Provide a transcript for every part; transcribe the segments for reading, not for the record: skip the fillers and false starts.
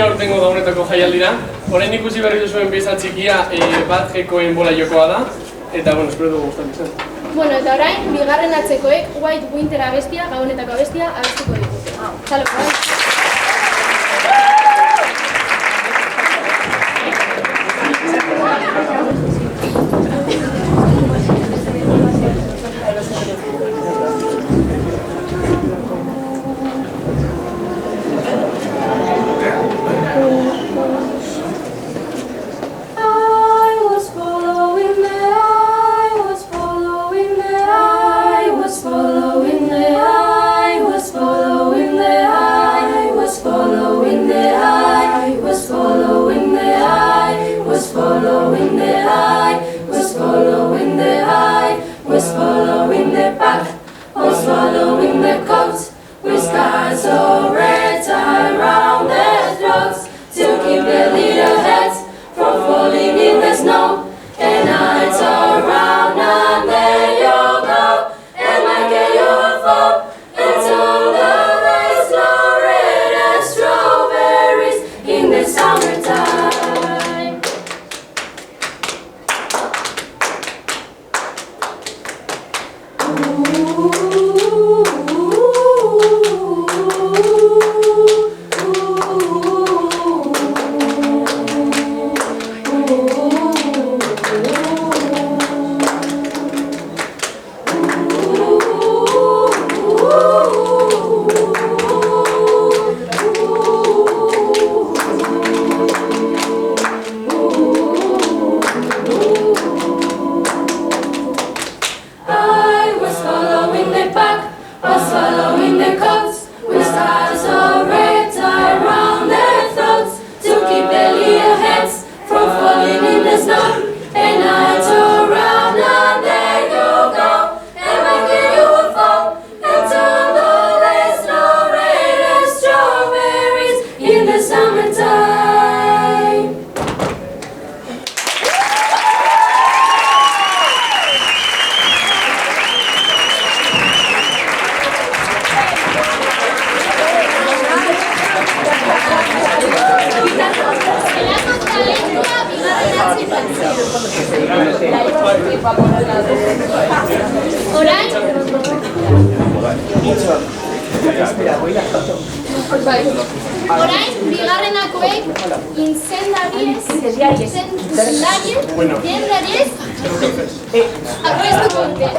aurtengo gaunetako jaialdira. Orain ikusi berri duzuen pieza txikia bat jekoen bola jokoa da. Eta, espero dugu gustatu izan. Bueno, eta orain, bigarren atzekoek White Winter abestia, gabonetako abestia, abestuko dituzte. Txalo, Bai. Orain, bigarrenakoek inzendariez, aurkeztuko dute.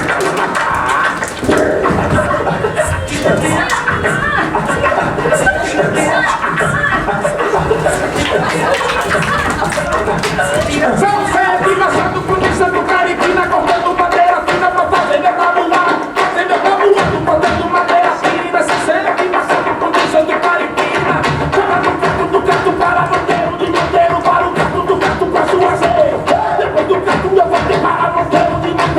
Txaldo bat. Depois do canto eu vou ter para monteiro de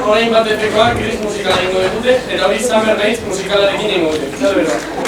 orain bat efekoak gris musikala ingo dute, eta hori Summer Nights musikalarekin ingo dute. Zer beroa.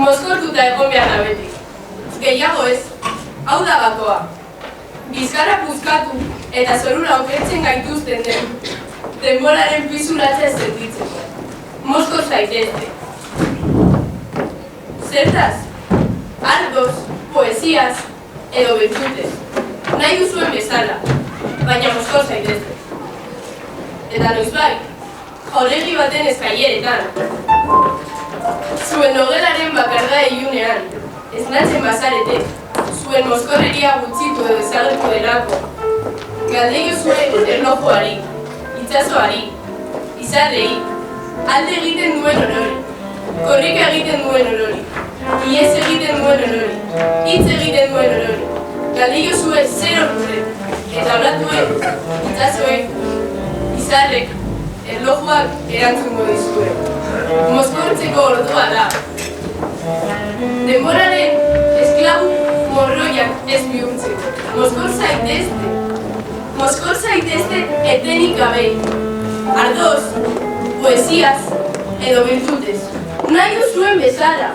Mozkortuta egon behar da beti. Gehiago ez, hau da gakoa. Bizkarra puzkatu eta zorura okertzen gaituzten denboraren pisuratzea sentitzeko. Moskor zaitezte. Zertaz, ardoz, poesiaz edo bertutez. Nahi duzuen bezala, baina moskor zaitezte. Eta noizbait, jauregi baten eskaileretan. Zuen nogelaren bakarda ilunean, esnatzen bazarete, zuen moskorreria gutxitu edo ezagertu delako. Galdeio zuen erlojuari, itxasoari, izarrei, alde egiten duen orori, korrika egiten duen orori, iez egiten duen orori, hitz egiten duen orori. Galdeio zuen zer orduren, eta olatuen, itxasoek, izarrek, erlojuak erantzungo dizuen. Moskortzeko ordua da. Denboraren esklabu morroiak ez bihurtzeko. Moskor zaitezte etenik gabe. Ardoz, poesiaz edo bertutez. Nahi duzuen bezala.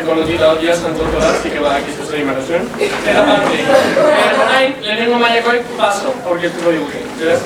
konotita hot dira santoto da, así que badakizu zer egin zuen. Eta parte, orain, lehenengo mailakoek paso aurkeztuko digute. Beraz,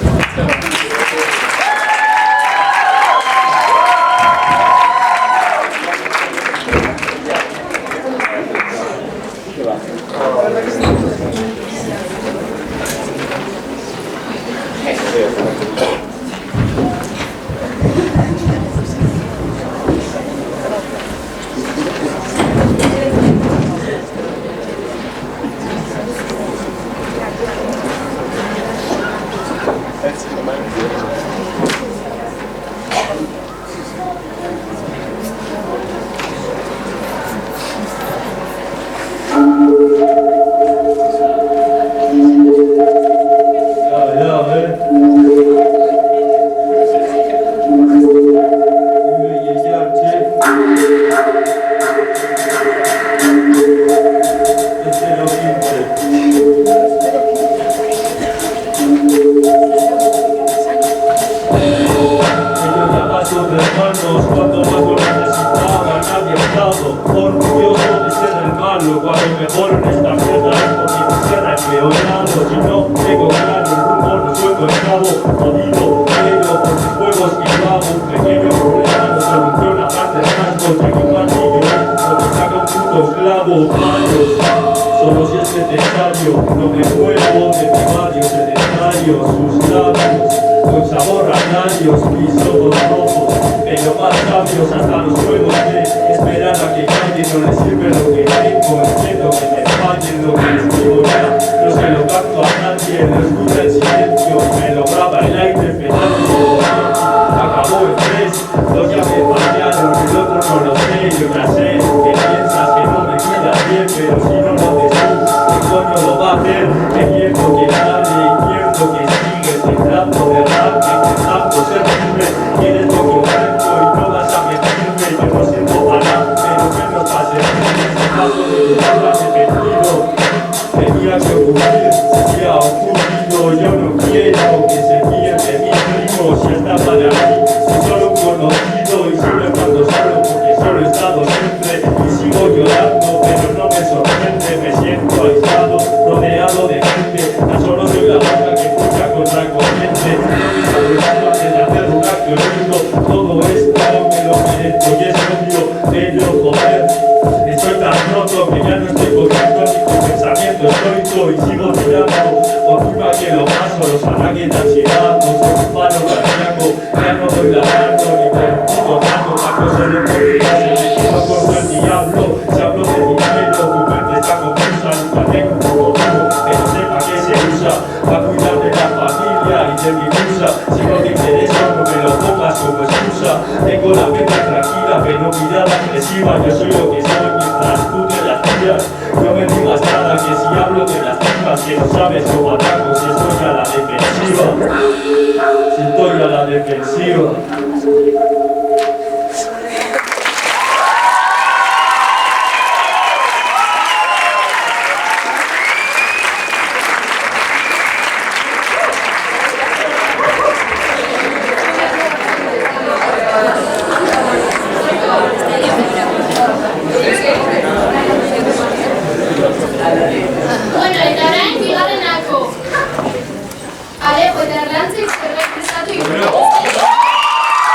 Alejo eta Erlantzik zerbait prestatu ikusten.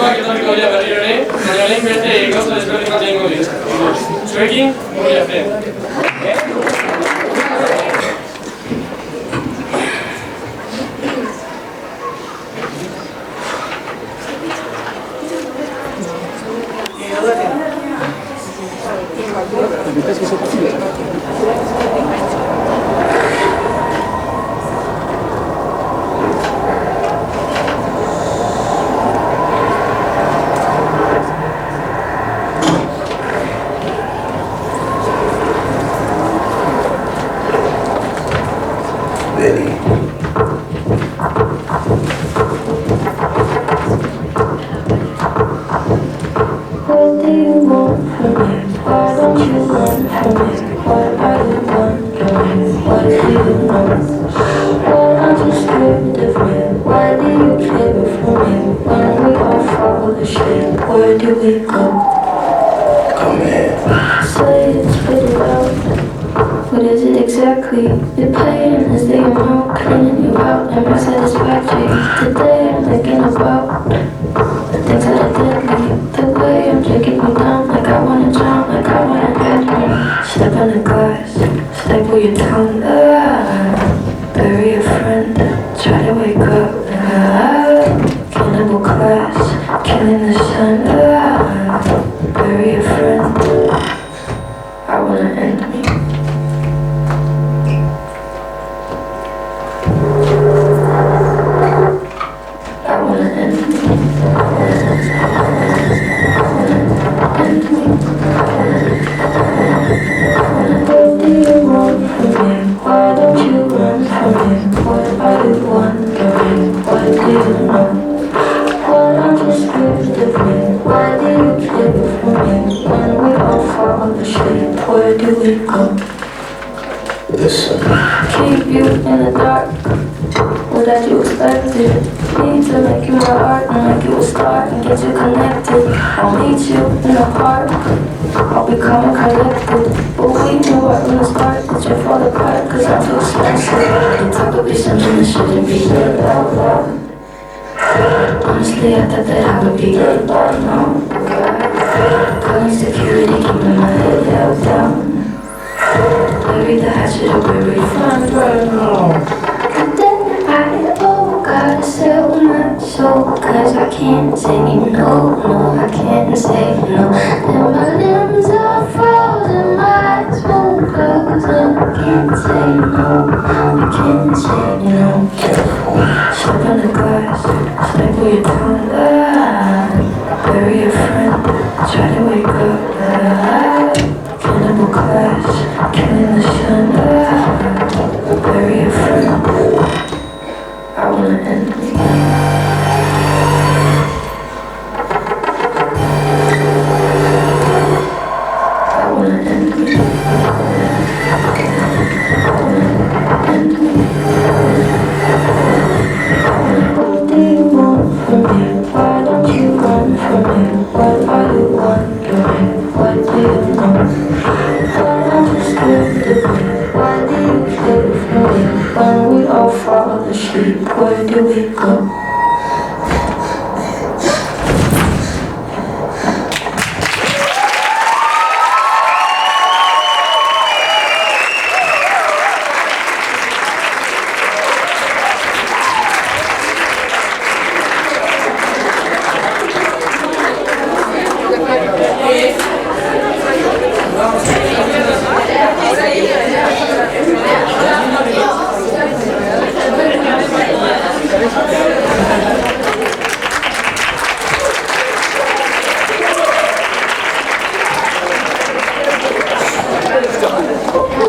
Gaurkoak etorriko dira berriro ere, baina lehen beste gauza desberdin bat egingo dira. Zuekin, hurri arte. Where do we go? Come here. Say it, spit it out. What is it exactly? You're playing as the amount, cleaning you out, and my satisfactory. Today I'm thinking about the things that are deadly. The way I'm drinking me down, like I wanna drown, like I wanna end me. Step on the glass, staple your tongue. Bury a friend, try to wake up. Cannibal class, killing the sun. Bury a friend, I wanna end me. I wanna end me. End me. What do you want from me? Why don't you run from me? What are you wondering? What do you know? What I'm just script of me? Why do you care for me? When we all fall asleep, where do we go? Listen. Keep you in the dark. What had you expected? Need to make you my art and make you a star and get you connected. I'll meet you in the park. I'll become collected. But we knew right from the start that you fall apart, cause I'm too expensive. You talk would be something that shouldn't be said out loud. Honestly, I thought that I would be good, but no. Calling security, keeping my head held down. Bury the hatchet or bury fun, right now. And then I gotta sell my soul, cause I can't say no, I can't say no. Then my limbs are frozen, my eyes won't close, and I can't say no, I can't say no. Step on the glass, staple your tongue, bury a friend, try to wake up, cannibal class, killing the sun, bury a friend, I wanna end me. I wanna end me. End me. What do you want from me? Why don't you run from me? What are you wondering? What do you know? What I'm just scared of me. Why do you care for me? When we all fall asleep, where do we go?